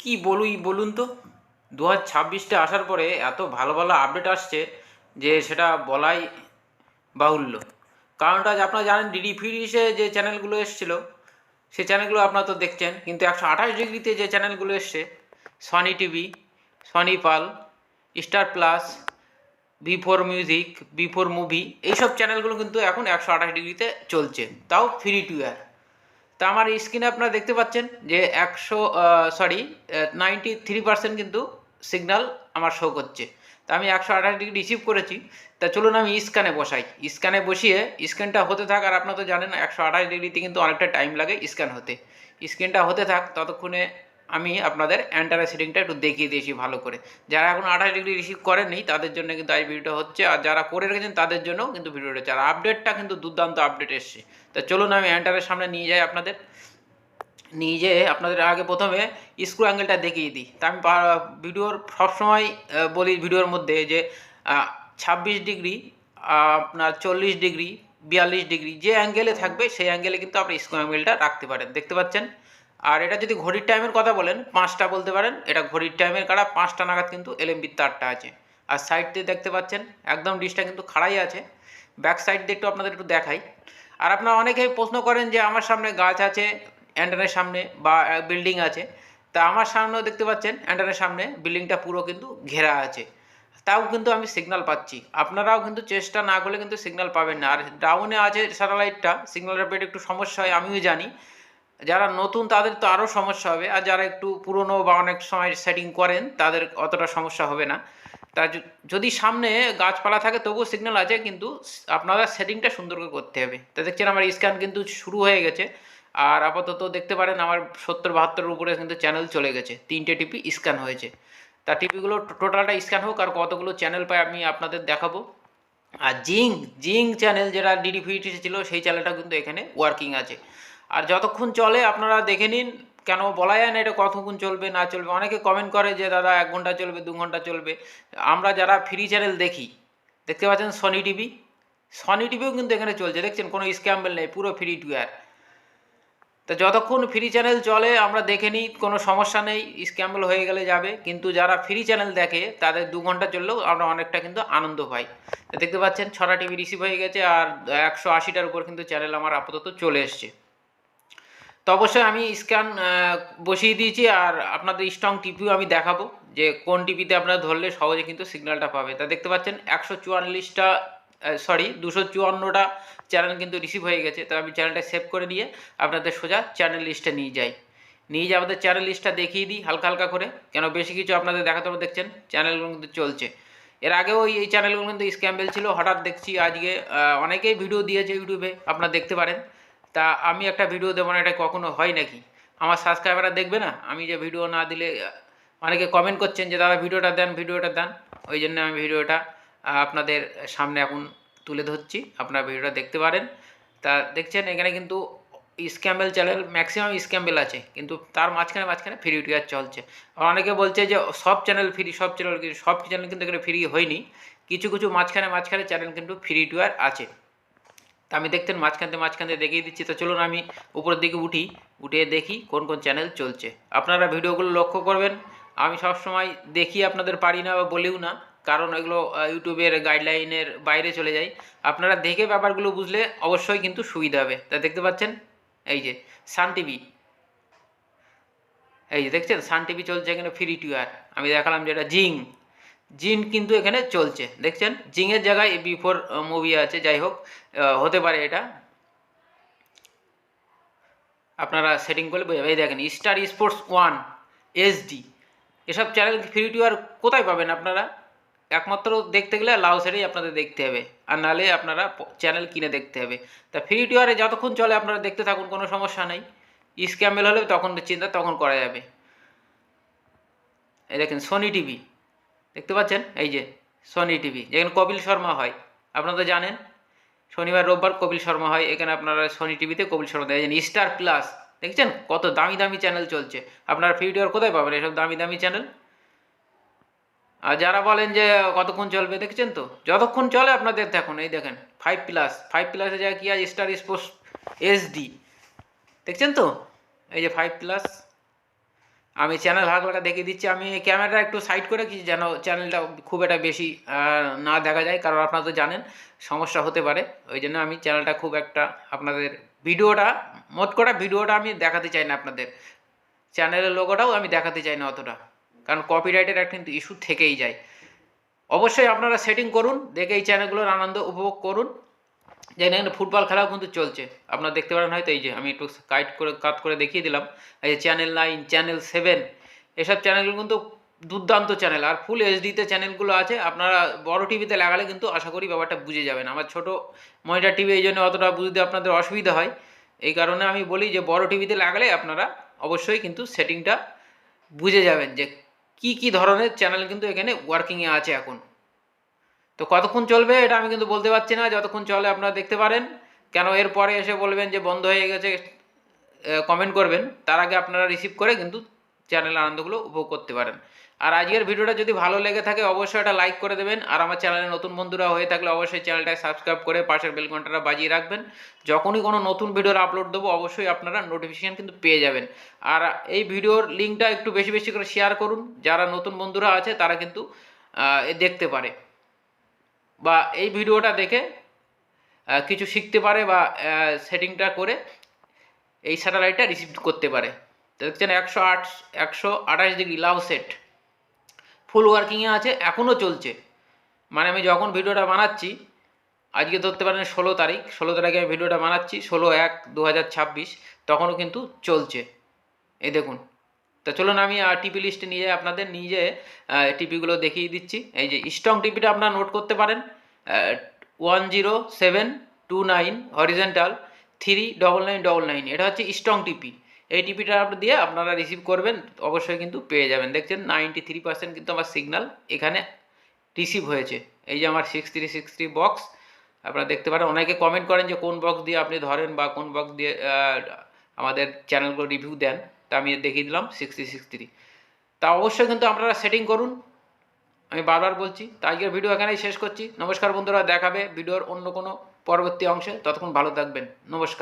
কি বলুন তো। 2026টা আসার পরে এত ভালো ভালো আপডেট আসছে যে সেটা বলাই বাহুল্য। কারণটা যে আপনারা জানেন ডিডি ফ্রিসে যে চ্যানেলগুলো এসেছিল সেই চ্যানেলগুলো আপনারা তো দেখছেন, কিন্তু 128 ডিগ্রিতে যে চ্যানেলগুলো এসছে, সনি টিভি, সনি পাল, স্টার প্লাস, বি4 মিউজিক, বি4 মুভি, এইসব চ্যানেলগুলো কিন্তু এখন 128 ডিগ্রিতে চলছে, তাও ফ্রি টু এয়ার। তা আমার স্ক্রিনে আপনারা দেখতে পাচ্ছেন যে 93% কিন্তু সিগন্যাল আমার শো করছে। তা আমি 128 ডিগ্রি রিসিভ করেছি। তা চলুন আমি স্ক্যানে বসাই, স্ক্যানে বসিয়ে স্ক্যানটা হতে থাক। আর আপনারা তো জানেন 128 ডিগ্রিতে কিন্তু অনেকটা টাইম লাগে স্ক্যান হতে। স্ক্যানটা হতে থাক, ততক্ষণে আমি আপনাদের অ্যান্টারের সেটিংটা একটু দেখিয়ে দিয়েছি ভালো করে। যারা এখন 28 ডিগ্রি রিসিভ করেননি তাদের জন্য কিন্তু এই ভিডিওটা হচ্ছে, আর যারা করে রেখেছেন তাদের জন্যও কিন্তু ভিডিওটা হচ্ছে। আর আপডেটটা কিন্তু দুর্দান্ত আপডেট এসছে। তা চলুন আমি অ্যান্টারের সামনে নিয়ে যাই আপনাদের। নিয়ে যেয়ে আপনাদের আগে প্রথমে স্ক্রু অ্যাঙ্গেলটা দেখিয়ে দিই। তা আমি ভিডিওর সবসময় বলি ভিডিওর মধ্যে যে 26 ডিগ্রি, আপনার 40 ডিগ্রি, 42 ডিগ্রি যে অ্যাঙ্গেলে থাকবে সেই অ্যাঙ্গেলে কিন্তু আপনি স্ক্রু অ্যাঙ্গেলটা রাখতে পারেন, দেখতে পাচ্ছেন। আর এটা যদি ঘড়ির টাইমের কথা বলেন 5টা বলতে পারেন, এটা ঘড়ির টাইমের কাটা 5টা নাগাদ কিন্তু এলএমবির তারটা আছে। আর সাইড দিয়ে দেখতে পাচ্ছেন একদম ডিশটা কিন্তু খাড়াই আছে। ব্যাক সাইড দিয়ে একটু আপনাদের একটু দেখাই। আর আপনারা অনেকেই প্রশ্ন করেন যে আমার সামনে গাছ আছে অ্যান্টেনার সামনে বা বিল্ডিং আছে। তা আমার সামনেও দেখতে পাচ্ছেন অ্যান্টেনার সামনে বিল্ডিংটা পুরো কিন্তু ঘেরা আছে, তাও কিন্তু আমি সিগন্যাল পাচ্ছি। আপনারাও কিন্তু চেষ্টা না করলে কিন্তু সিগন্যাল পাবেন না। আর ডাউনে আছে স্যাটেলাইটটা, সিগন্যালের পেটে একটু সমস্যা হয় আমিও জানি। যারা নতুন তাদের তো আরও সমস্যা হবে, আর যারা একটু পুরনো বা অনেক সময় সেটিং করেন তাদের অতটা সমস্যা হবে না। তা যদি সামনে গাছপালা থাকে তবুও সিগন্যাল আছে, কিন্তু আপনারা সেটিংটা সুন্দর করে করতে হবে। তা দেখছেন আমার স্ক্যান কিন্তু শুরু হয়ে গেছে। আর আপাতত দেখতে পারেন আমার 70-72-এর উপরে কিন্তু চ্যানেল চলে গেছে, 3টে টিপি স্ক্যান হয়েছে। তা টিপিগুলো টোটালটা স্ক্যান হোক আর কতগুলো চ্যানেল পাই আমি আপনাদের দেখাবো। আর জিং জিং চ্যানেল যেটা ডিডি ফিটি ছিল সেই চ্যানেলটা কিন্তু এখানে ওয়ার্কিং আছে। আর যতক্ষণ চলে আপনারা দেখে নিন, কেন বলা যায় না এটা কতক্ষণ চলবে না চলবে। অনেকে কমেন্ট করে যে দাদা 1 ঘন্টা চলবে, 2 ঘন্টা চলবে। আমরা যারা ফ্রি চ্যানেল দেখি, দেখতে পাচ্ছেন সনি টিভি, সনি টিভিও কিন্তু এখানে চলছে, দেখছেন কোনো স্ক্যাম্বেল নেই, পুরো ফ্রি টু এয়ার। তা যতক্ষণ ফ্রি চ্যানেল চলে আমরা দেখে নিই, কোনো সমস্যা নেই, স্ক্যাম্বল হয়ে গেলে যাবে। কিন্তু যারা ফ্রি চ্যানেল দেখে তাদের 2 ঘন্টা চললেও আমরা অনেকটা কিন্তু আনন্দ পাই। তা দেখতে পাচ্ছেন 6টা টিভি রিসিভ হয়ে গেছে আর 180টার উপর কিন্তু চ্যানেল আমার আপাতত চলে এসছে। তো অবশ্যই আমি স্ক্যান বসিয়ে দিয়েছি। আর আপনাদের স্ট্রং টিপিও আমি দেখাবো যে কোন টিপিতে আপনারা ধরলে সহজে কিন্তু সিগন্যালটা পাবে। তা দেখতে পাচ্ছেন 254টা চ্যানেল কিন্তু রিসিভ হয়ে গেছে। তো আমি চ্যানেলটা সেভ করে নিয়ে আপনাদের সোজা চ্যানেল লিস্টে নিয়ে যাই। নিয়ে যে আমাদের চ্যানেল লিস্টটা দেখিয়ে দিই হালকা হালকা করে, কেন বেশি কিছু আপনাদের দেখাতে হবে। দেখছেন চ্যানেলগুলো কিন্তু চলছে। এর আগেও এই চ্যানেলগুলো কিন্তু স্ক্যাম্বেল ছিল, হঠাৎ দেখছি আজকে অনেকেই ভিডিও দিয়েছে ইউটিউবে, আপনারা দেখতে পারেন। তা আমি একটা ভিডিও দেবো না, এটা কখনো হয় নাকি? আমার সাবস্ক্রাইবাররা দেখবে না আমি যে ভিডিও না দিলে? অনেকে কমেন্ট করছেন যে দাদা ভিডিওটা দেন, ভিডিওটা দেন। ওই জন্য আমি ভিডিওটা আপনাদের সামনে এখন তুলে ধরছি, আপনারা ভিডিওটা দেখতে পারেন। তা দেখছেন এখানে কিন্তু স্ক্যাম্বেল চ্যানেল, ম্যাক্সিমাম স্ক্যাম্বেল আছে, কিন্তু তার মাঝখানে মাঝখানে ফ্রি টু এয়ার চলছে। আর অনেকে বলছে যে সব চ্যানেল ফ্রি, সব চ্যানেল কিন্তু এখানে ফ্রি হয়নি, কিছু কিছু মাঝখানে মাঝখানে চ্যানেল কিন্তু ফ্রি টু এয়ার আছে। তা আমি দেখতেন মাঝখানতে দেখিয়ে দিচ্ছি। তো চলুন আমি উপরের দিকে উঠে দেখি কোন কোন চ্যানেল চলছে। আপনারা ভিডিওগুলো লক্ষ্য করবেন, আমি সবসময় দেখি আপনাদের পারি না বা বলিও না, কারণ এগুলো ইউটিউবের গাইডলাইনের বাইরে চলে যায়। আপনারা দেখে ব্যাপারগুলো বুঝলে অবশ্যই কিন্তু সুবিধা হবে। তা দেখতে পাচ্ছেন এই যে সান টিভি, এই যে দেখছেন সান টিভি চলছে এখানে ফ্রি টু এয়ার। আমি দেখালাম যেটা জিং, জিন কিন্তু এখানে চলছে, দেখছেন জিংয়ের জায়গায় বি4 মুভি আছে, যাই হোক হতে পারে এটা, আপনারা সেটিং করলে বোঝা যাবে। এই দেখেন স্টার স্পোর্টস 1 HD, এসব চ্যানেল ফ্রি টু আর কোথায় পাবেন আপনারা? একমাত্র দেখতে গেলে লাউসেরেই আপনাদের দেখতে হবে, আর নাহলে আপনারা চ্যানেল কিনে দেখতে হবে। তা ফ্রি টু আরে যতক্ষণ চলে আপনারা দেখতে থাকুন, কোনো সমস্যা নেই। স্ক্যামেল হলে তখন চিন্তা তখন করা যাবে। এই দেখেন সনি টিভি, দেখতে পাচ্ছেন এই যে সনি টিভি, যেখানে কপিল শর্মা হয়, আপনারা তো জানেন শনিবার রোববার কপিল শর্মা হয়, এখানে আপনারা সনি টিভিতে কপিল শর্মা দেখেন। স্টার প্লাস, দেখছেন কত দামি দামি চ্যানেল চলছে। আপনারা ফ্রি টু আর কোথায় পাবেন এসব দামি দামি চ্যানেল? আর যারা বলেন যে কতক্ষণ চলবে, দেখছেন তো যতক্ষণ চলে আপনাদের দেখুন। এই দেখেন 5+, যায় কি আছে স্টার স্পোর্টস HD, দেখছেন তো এই যে 5+, আমি চ্যানেল ভাগলাটা দেখিয়ে দিচ্ছি। আমি ক্যামেরাটা একটু সাইড করে কি যেন চ্যানেলটা খুব একটা বেশি না দেখা যায়, কারণ আপনারা তো জানেন সমস্যা হতে পারে। ওই জন্য আমি চ্যানেলটা খুব একটা আপনাদের ভিডিওটা মোট করা ভিডিওটা আমি দেখাতে চাই না, আপনাদের চ্যানেলের লোগোটাও আমি দেখাতে চাই না অতটা, কারণ কপিরাইটের একটা কিন্তু ইস্যু থেকেই যায়। অবশ্যই আপনারা সেটিং করুন, দেখে এই চ্যানেলগুলোর আনন্দ উপভোগ করুন। যে এখানে ফুটবল খেলাও কিন্তু চলছে, আপনারা দেখতে পারেন হয়তো। এই যে আমি একটু কাট করে দেখিয়ে দিলাম, এই যে চ্যানেল 9, চ্যানেল 7, এসব চ্যানেলগুলো কিন্তু দুর্দান্ত চ্যানেল। আর ফুল এইচডিতে চ্যানেলগুলো আছে। আপনারা বড় টিভিতে লাগালে কিন্তু আশা করি ব্যাপারটা বুঝে যাবেন। আমার ছোট মনিটর টিভি, এই জন্য অতটা বুঝতে আপনাদের অসুবিধা হয়। এই কারণে আমি বলি যে বড় টিভিতে লাগালে আপনারা অবশ্যই কিন্তু সেটিংটা বুঝে যাবেন যে কি কি ধরনের চ্যানেল কিন্তু এখানে ওয়ার্কিংয়ে আছে এখন। তো কতক্ষণ চলবে এটা আমি কিন্তু বলতে পারছি না, যতক্ষণ চলে আপনারা দেখতে পারেন। কেন এরপরে এসে বলবেন যে বন্ধ হয়ে গেছে, কমেন্ট করবেন, তার আগে আপনারা রিসিভ করে কিন্তু চ্যানেল আনন্দগুলো উপভোগ করতে পারেন। আর আজকের ভিডিওটা যদি ভালো লেগে থাকে অবশ্যই এটা লাইক করে দেবেন। আর আমার চ্যানেলে নতুন বন্ধুরা হয়ে থাকলে অবশ্যই চ্যানেলটাকে সাবস্ক্রাইব করে পাশের বেল ঘন্টাটা বাজিয়ে রাখবেন। যখনই কোনো নতুন ভিডিওর আপলোড দেবো অবশ্যই আপনারা নোটিফিকেশান কিন্তু পেয়ে যাবেন। আর এই ভিডিওর লিঙ্কটা একটু বেশি বেশি করে শেয়ার করুন, যারা নতুন বন্ধুরা আছে তারা কিন্তু দেখতে পারে বা এই ভিডিওটা দেখে কিছু শিখতে পারে বা সেটিংটা করে এই স্যাটেলাইটটা রিসিভ করতে পারে। দেখছেন 128 ডিগ্রি লাভ সেট ফুল ওয়ার্কিংয়ে আছে, এখনও চলছে। মানে আমি যখন ভিডিওটা বানাচ্ছি, আজকে ধরতে পারেন 16 তারিখ, 16 তারিখে আমি ভিডিওটা বানাচ্ছি 16/1/2026, তখনও কিন্তু চলছে। এই দেখুন। তা চলুন আমি টিপি লিস্টে নিয়ে আপনাদের নিজে টিপিগুলো দেখিয়ে দিচ্ছি। এই যে স্ট্রং টিপিটা আপনারা নোট করতে পারেন, 10729 হরিজেন্টাল 39999, এটা হচ্ছে স্ট্রং টিপি। এই টিপিটা দিয়ে আপনারা রিসিভ করবেন, অবশ্যই কিন্তু পেয়ে যাবেন। দেখছেন 93% কিন্তু আমার সিগন্যাল এখানে রিসিভ হয়েছে। এই যে আমার 6363 বক্স আপনারা দেখতে পারেন। অনেকে কমেন্ট করেন যে কোন বক্স দিয়ে আপনি ধরেন বা কোন বক্স দিয়ে আমাদের চ্যানেলগুলো রিভিউ দেন, তা আমি দেখিয়ে দিলাম 6363। তা অবশ্যই কিন্তু আপনারা সেটিং করুন, আমি বারবার বলছি। তা আজকের ভিডিও এখানেই শেষ করছি। নমস্কার বন্ধুরা, দেখাবে ভিডিওর অন্য কোনো পরবর্তী অংশে। ততক্ষণ ভালো থাকবেন, নমস্কার।